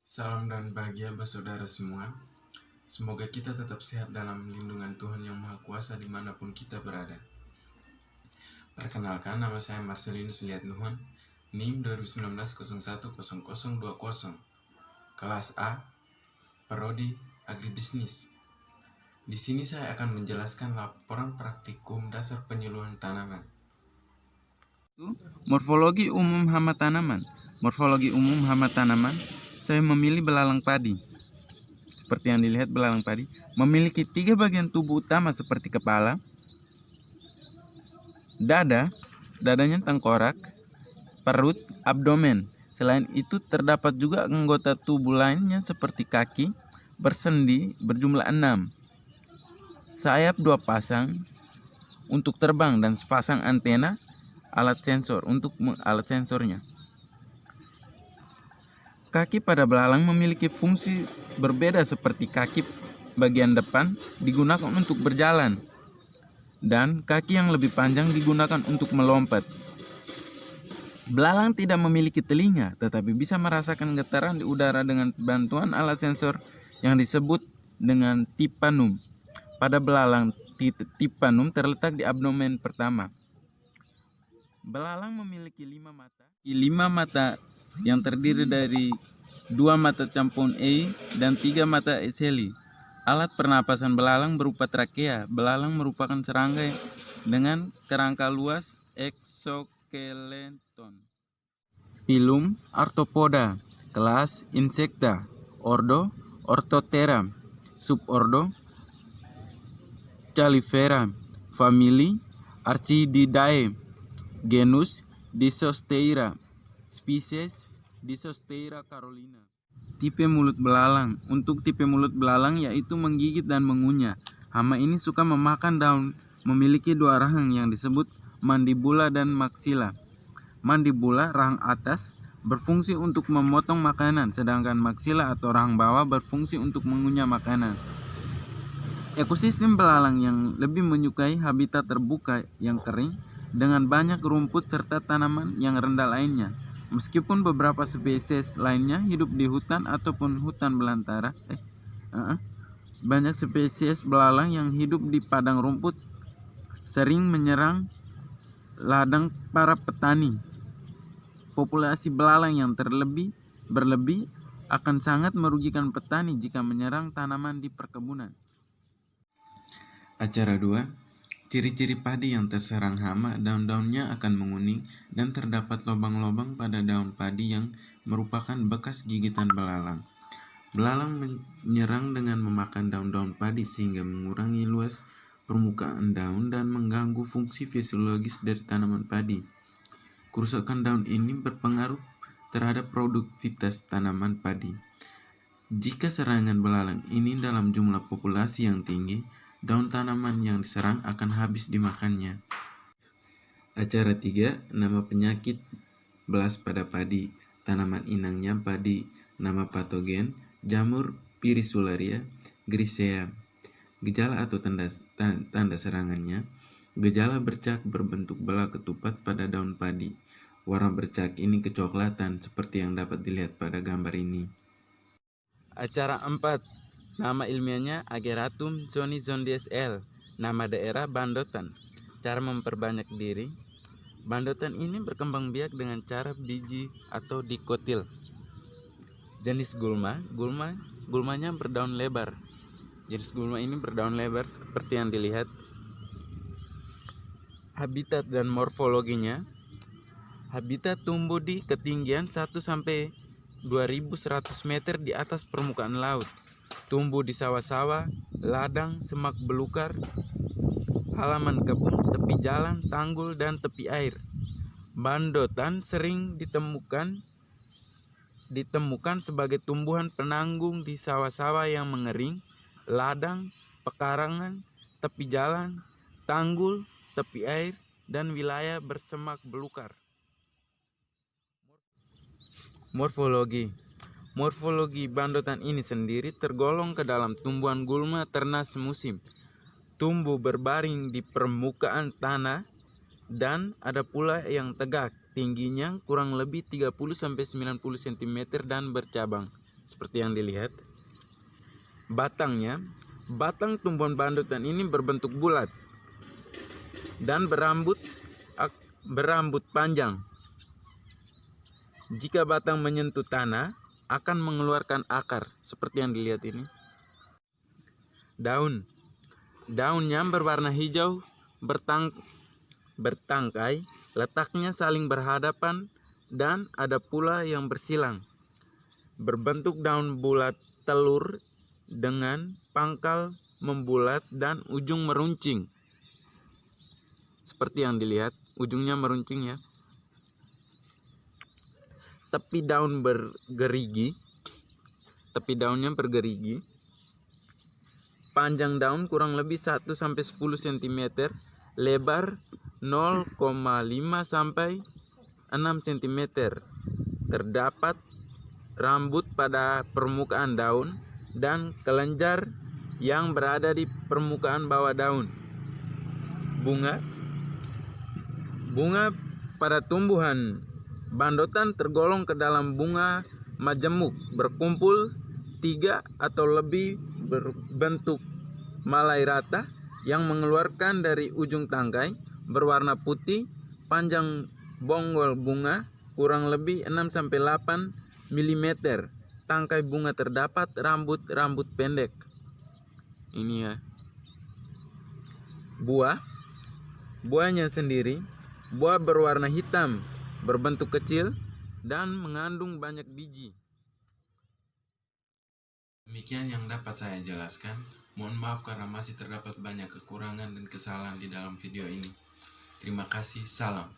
Salam dan bahagia saudara semua. Semoga kita tetap sehat dalam lindungan Tuhan Yang Maha Kuasa dimanapun kita berada. Perkenalkan, nama saya Marcelinus Liat Nuhon, NIM 2019-01-0020, kelas A, Prodi Agribisnis. Di sini saya akan menjelaskan laporan praktikum dasar penyuluhan tanaman. Morfologi umum hama tanaman. Morfologi umum hama tanaman, saya memilih belalang padi. Seperti yang dilihat, belalang padi memiliki 3 bagian tubuh utama seperti kepala, dadanya tengkorak, perut, abdomen. Selain itu terdapat juga anggota tubuh lainnya seperti kaki, bersendi berjumlah 6, sayap 2 pasang untuk terbang dan sepasang antena, alat sensor untuk alat sensornya. Kaki pada belalang memiliki fungsi berbeda seperti kaki bagian depan digunakan untuk berjalan dan kaki yang lebih panjang digunakan untuk melompat. Belalang tidak memiliki telinga tetapi bisa merasakan getaran di udara dengan bantuan alat sensor yang disebut dengan tipanum. Pada belalang, tipanum terletak di abdomen pertama. Belalang memiliki 5 mata. 5 mata yang terdiri dari 2 mata campon E dan 3 mata eseli. Alat pernapasan belalang berupa trakea. Belalang merupakan serangga dengan kerangka luas eksoskeleton. Filum Arthropoda, kelas Insecta, ordo Orthoptera, subordo Chaliifera, famili Archididae, genus Disosteira, spesies Disosteira carolina. Tipe mulut belalang. Untuk tipe mulut belalang yaitu menggigit dan mengunyah. Hama ini suka memakan daun, memiliki 2 rahang yang disebut mandibula dan maksila. Mandibula, rahang atas, berfungsi untuk memotong makanan, sedangkan maksila atau rahang bawah berfungsi untuk mengunyah makanan. Ekosistem belalang yang lebih menyukai habitat terbuka yang kering dengan banyak rumput serta tanaman yang rendah lainnya. Meskipun beberapa spesies lainnya hidup di hutan ataupun hutan belantara, banyak spesies belalang yang hidup di padang rumput sering menyerang ladang para petani. Populasi belalang yang berlebih akan sangat merugikan petani jika menyerang tanaman di perkebunan. Acara 2. Ciri-ciri padi yang terserang hama, daun-daunnya akan menguning dan terdapat lubang-lubang pada daun padi yang merupakan bekas gigitan belalang. Belalang menyerang dengan memakan daun-daun padi sehingga mengurangi luas permukaan daun dan mengganggu fungsi fisiologis dari tanaman padi. Kerusakan daun ini berpengaruh terhadap produktivitas tanaman padi. Jika serangan belalang ini dalam jumlah populasi yang tinggi, daun tanaman yang diserang akan habis dimakannya. Acara 3. Nama penyakit belas pada padi. Tanaman inangnya padi. Nama patogen jamur Pirisularia grisea. Gejala atau tanda serangannya: gejala bercak berbentuk bola ketupat pada daun padi. Warna bercak ini kecoklatan seperti yang dapat dilihat pada gambar ini. Acara 4. Nama ilmiahnya Ageratum zonisondies L. Nama daerah Bandotan. Cara memperbanyak diri. Bandotan ini berkembang biak dengan cara biji atau dikotil. Jenis gulma. Gulmanya berdaun lebar. Jenis gulma ini berdaun lebar seperti yang dilihat. Habitat dan morfologinya. Habitat tumbuh di ketinggian 1-2100 meter di atas permukaan laut. Tumbuh di sawah-sawah, ladang, semak belukar, halaman kebun, tepi jalan, tanggul, dan tepi air. Bandotan sering ditemukan sebagai tumbuhan penanggung di sawah-sawah yang mengering, ladang, pekarangan, tepi jalan, tanggul, tepi air, dan wilayah bersemak belukar. Morfologi bandotan ini sendiri tergolong ke dalam tumbuhan gulma ternas musim. Tumbuh berbaring di permukaan tanah dan ada pula yang tegak, tingginya kurang lebih 30-90 cm dan bercabang. seperti yang dilihat. Batang tumbuhan bandotan ini berbentuk bulat dan berambut panjang. Jika batang menyentuh tanah, akan mengeluarkan akar seperti yang dilihat ini. Daunnya berwarna hijau, bertangkai, letaknya saling berhadapan, dan ada pula yang bersilang. Berbentuk daun bulat telur dengan pangkal membulat dan ujung meruncing. Seperti yang dilihat, ujungnya meruncing ya. Tepi daunnya bergerigi. Panjang daun kurang lebih 1-10 cm, lebar 0,5 sampai 6 cm. Terdapat rambut pada permukaan daun dan kelenjar yang berada di permukaan bawah daun. Bunga pada tumbuhan bandotan tergolong ke dalam bunga majemuk, berkumpul 3 atau lebih, berbentuk malai rata yang mengeluarkan dari ujung tangkai, berwarna putih. Panjang bonggol bunga kurang lebih 6-8 mm. Tangkai bunga terdapat rambut pendek. Ini ya. Buahnya sendiri, buah berwarna hitam, berbentuk kecil dan mengandung banyak biji. Demikian yang dapat saya jelaskan. Mohon maaf karena masih terdapat banyak kekurangan dan kesalahan di dalam video ini. Terima kasih, salam.